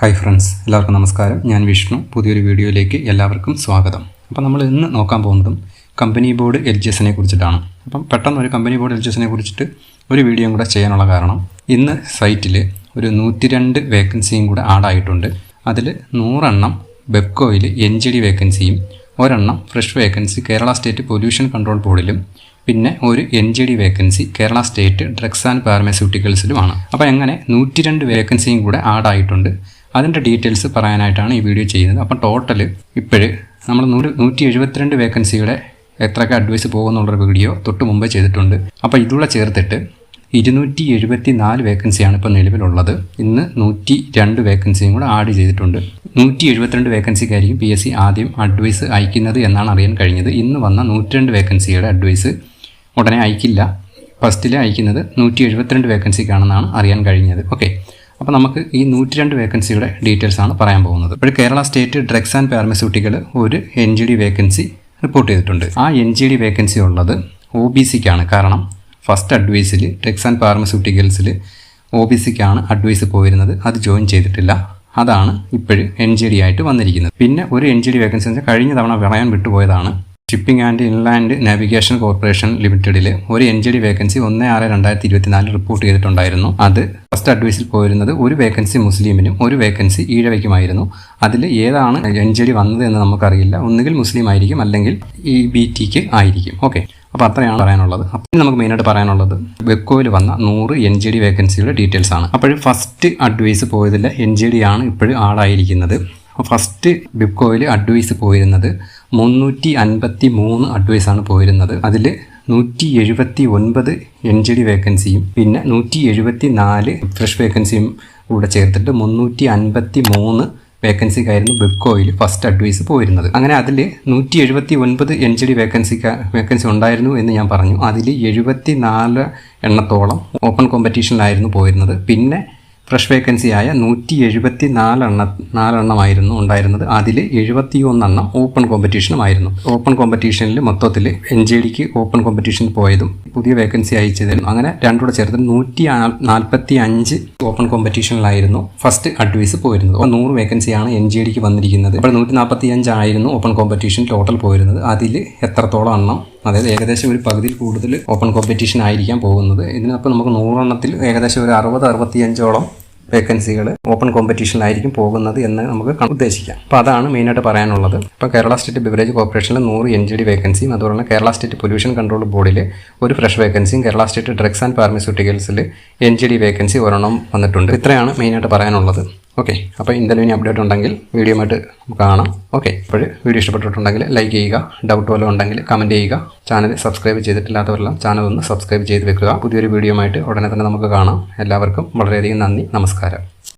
Hi friends, എല്ലാവർക്കും നമസ്കാരം. ഞാൻ വിഷ്ണു. പുതിയൊരു വീഡിയോയിലേക്ക് എല്ലാവർക്കും സ്വാഗതം. അപ്പോൾ നമ്മൾ ഇന്ന് നോക്കാൻ പോകുന്നതും കമ്പനി ബോർഡ് എൽജിഎസിനെ കുറിച്ചിട്ടാണ്. അപ്പം പെട്ടെന്ന് ഒരു കമ്പനി ബോർഡ് എൽജിഎസിനെ കുറിച്ചിട്ട് ഒരു വീഡിയോ കൂടെ ചെയ്യാനുള്ള കാരണം, ഇന്ന് സൈറ്റിൽ ഒരു 102 വേക്കൻസിയും കൂടെ ആഡായിട്ടുണ്ട്. അതിൽ 100 എണ്ണം ബെപ്കോയിൽ NGD വേക്കൻസിയും ഒരെണ്ണം fresh vacancy Kerala state pollution control ബോർഡിലും പിന്നെ ഒരു NGD vacancy Kerala state drugs and ഫാർമസ്യൂട്ടിക്കൽസിലുമാണ്. അപ്പോൾ എങ്ങനെ 102 വേക്കൻസിയും കൂടെ ആഡായിട്ടുണ്ട്, അതിൻ്റെ ഡീറ്റെയിൽസ് പറയാനായിട്ടാണ് ഈ വീഡിയോ ചെയ്യുന്നത്. അപ്പം ടോട്ടൽ ഇപ്പോഴ് നമ്മൾ 172 വേക്കൻസിയുടെ എത്രയൊക്കെ അഡ്വൈസ് പോകുന്നുള്ളൊരു വീഡിയോ തൊട്ട് മുമ്പേ ചെയ്തിട്ടുണ്ട്. അപ്പോൾ ഇതുകൂടെ ചേർത്തിട്ട് 274 വേക്കൻസിയാണ് ഇപ്പോൾ നിലവിലുള്ളത്. ഇന്ന് 102 വേക്കൻസിയും കൂടെ ആഡ് ചെയ്തിട്ടുണ്ട്. 172 വേക്കൻസിക്കായിരിക്കും PSC ആദ്യം അഡ്വൈസ് അയക്കുന്നത് എന്നാണ് അറിയാൻ കഴിഞ്ഞത്. ഇന്ന് വന്ന 102 വേക്കൻസിയുടെ അഡ്വൈസ് ഉടനെ അയക്കില്ല. ഫസ്റ്റിൽ അയക്കുന്നത് 172 വേക്കൻസിക്കാണെന്നാണ് അറിയാൻ കഴിഞ്ഞത്. ഓക്കെ, അപ്പോൾ നമുക്ക് ഈ 102 വേക്കൻസിയുടെ ഡീറ്റെയിൽസാണ് പറയാൻ പോകുന്നത്. ഇപ്പോൾ Kerala state drugs and pharmaceutical ഒരു NGD വേക്കൻസി റിപ്പോർട്ട് ചെയ്തിട്ടുണ്ട്. ആ NGD വേക്കൻസി ഉള്ളത് OBCക്കാണ്. കാരണം ഫസ്റ്റ് അഡ്വൈസിൽ ഡ്രഗ്സ് ആൻഡ് ഫാർമസ്യൂട്ടിക്കൽസിൽ OBCക്കാണ് അഡ്വൈസ് പോയിരുന്നത്. അത് ജോയിൻ ചെയ്തിട്ടില്ല. അതാണ് ഇപ്പോഴും NGD ആയിട്ട് വന്നിരിക്കുന്നത്. പിന്നെ ഒരു NGD വേക്കൻസി കഴിഞ്ഞ തവണ പറയാൻ വിട്ടുപോയതാണ്. Shipping and inland navigation corporation ലിമിറ്റഡിൽ ഒരു NGD വേക്കൻസി 1/6/2024 റിപ്പോർട്ട് ചെയ്തിട്ടുണ്ടായിരുന്നു. അത് ഫസ്റ്റ് അഡ്വൈസിൽ പോയിരുന്നത് ഒരു വേക്കൻസി മുസ്ലിമിനും ഒരു വേക്കൻസി ഈഴവയ്ക്കുമായിരുന്നു. അതിൽ ഏതാണ് NGD വന്നത് എന്ന് നമുക്കറിയില്ല. ഒന്നുകിൽ മുസ്ലിം ആയിരിക്കും, അല്ലെങ്കിൽ EBTക്ക് ആയിരിക്കും. ഓക്കെ, അപ്പോൾ അത്രയാണ് പറയാനുള്ളത്. അപ്പോൾ നമുക്ക് മെയിനായിട്ട് പറയാനുള്ളത് ബെപ്കോയിൽ വന്ന 100 NGD വേക്കൻസിയുടെ ഡീറ്റെയിൽസ് ആണ്. അപ്പോൾ ഫസ്റ്റ് അഡ്വൈസ് പോയതിൽ NGD ആണ് ഇപ്പോഴും ആളായിരിക്കുന്നത്. ഫസ്റ്റ് ബെപ്കോയിൽ അഡ്വൈസ് പോയിരുന്നത് 353 അഡ്വൈസാണ് പോയിരുന്നത്. അതിൽ 179 NGD വേക്കൻസിയും പിന്നെ 174 ഫ്രഷ് വേക്കൻസിയും കൂടെ ചേർത്തിട്ട് 353 വേക്കൻസിക്കായിരുന്നു ബെപ്കോയിൽ ഫസ്റ്റ് അഡ്വൈസ് പോയിരുന്നത്. അങ്ങനെ അതിൽ 179 NGD വേക്കൻസി ഉണ്ടായിരുന്നു എന്ന് ഞാൻ പറഞ്ഞു. അതിൽ 74 എണ്ണത്തോളം ഓപ്പൺ കോമ്പറ്റീഷനിലായിരുന്നു പോയിരുന്നത്. പിന്നെ ഫ്രഷ് വേക്കൻസിയായ 174 എണ്ണമായിരുന്നു ഉണ്ടായിരുന്നത്. അതിൽ 71 എണ്ണം ഓപ്പൺ കോമ്പറ്റീഷനുമായിരുന്നു. ഓപ്പൺ കോമ്പറ്റീഷനിൽ മൊത്തത്തിൽ NGDക്ക് ഓപ്പൺ കോമ്പറ്റീഷനിൽ പോയതും പുതിയ വേക്കൻസി അയച്ചതും അങ്ങനെ രണ്ടുകൂടെ ചേർത്ത് 145 ഓപ്പൺ കോമ്പറ്റീഷനിലായിരുന്നു ഫസ്റ്റ് അഡ്വൈസ് പോയിരുന്നത്. അപ്പോൾ 100 വേക്കൻസിയാണ് NGDക്ക് വന്നിരിക്കുന്നത്. അപ്പോൾ 145 ആയിരുന്നു ഓപ്പൺ കോമ്പറ്റീഷൻ ടോട്ടൽ പോയിരുന്നത്. അതിൽ എത്രത്തോളം എണ്ണം, അതായത് ഏകദേശം ഒരു പകുതിയിൽ കൂടുതൽ ഓപ്പൺ കോമ്പറ്റീഷൻ ആയിരിക്കാൻ പോകുന്നത്. ഇതിനപ്പോൾ നമുക്ക് 100 എണ്ണത്തിൽ ഏകദേശം ഒരു 60-65ഓളം വേക്കൻസികൾ ഓപ്പൺ കോമ്പറ്റീഷനിലായിരിക്കും പോകുന്നത് എന്ന് നമുക്ക് ഉദ്ദേശിക്കാം. അപ്പോൾ അതാണ് മെയിനായിട്ട് പറയാനുള്ളത്. ഇപ്പോൾ കേരള സ്റ്റേറ്റ് ബിവറേജ് കോർപ്പറേഷനിൽ 100 NGD വേക്കൻസിയും അതുപോലെ കേരള സ്റ്റേറ്റ് പൊല്യൂഷൻ കൺട്രോൾ ബോർഡിൽ ഒരു ഫ്രഷ് വേക്കൻസിയും കേരള സ്റ്റേറ്റ് ഡ്രഗ്സ് ആൻഡ് ഫാർമസ്യൂട്ടിക്കൽസിൽ NGD വേക്കൻസി ഒരെണ്ണം വന്നിട്ടുണ്ട്. ഇത്രയാണ് മെയിനായിട്ട് പറയാനുള്ളത്. ഓക്കെ, അപ്പോൾ എന്തെങ്കിലും ഇനി അപ്ഡേറ്റ് ഉണ്ടെങ്കിൽ വീഡിയോയുമായിട്ട് കാണാം. ഓക്കെ, ഇപ്പോൾ വീഡിയോ ഇഷ്ടപ്പെട്ടിട്ടുണ്ടെങ്കിൽ ലൈക്ക് ചെയ്യുക. ഡൗട്ട് വല്ലതും ഉണ്ടെങ്കിൽ കമൻറ്റ് ചെയ്യുക. ചാനൽ സബ്സ്ക്രൈബ് ചെയ്തിട്ടില്ലാത്തവരെല്ലാം ചാനൽ ഒന്ന് സബ്സ്ക്രൈബ് ചെയ്ത് വെക്കുക. പുതിയൊരു വീഡിയോയുമായിട്ട് ഉടനെ തന്നെ നമുക്ക് കാണാം. എല്ലാവർക്കും വളരെയധികം നന്ദി. നമസ്കാരം.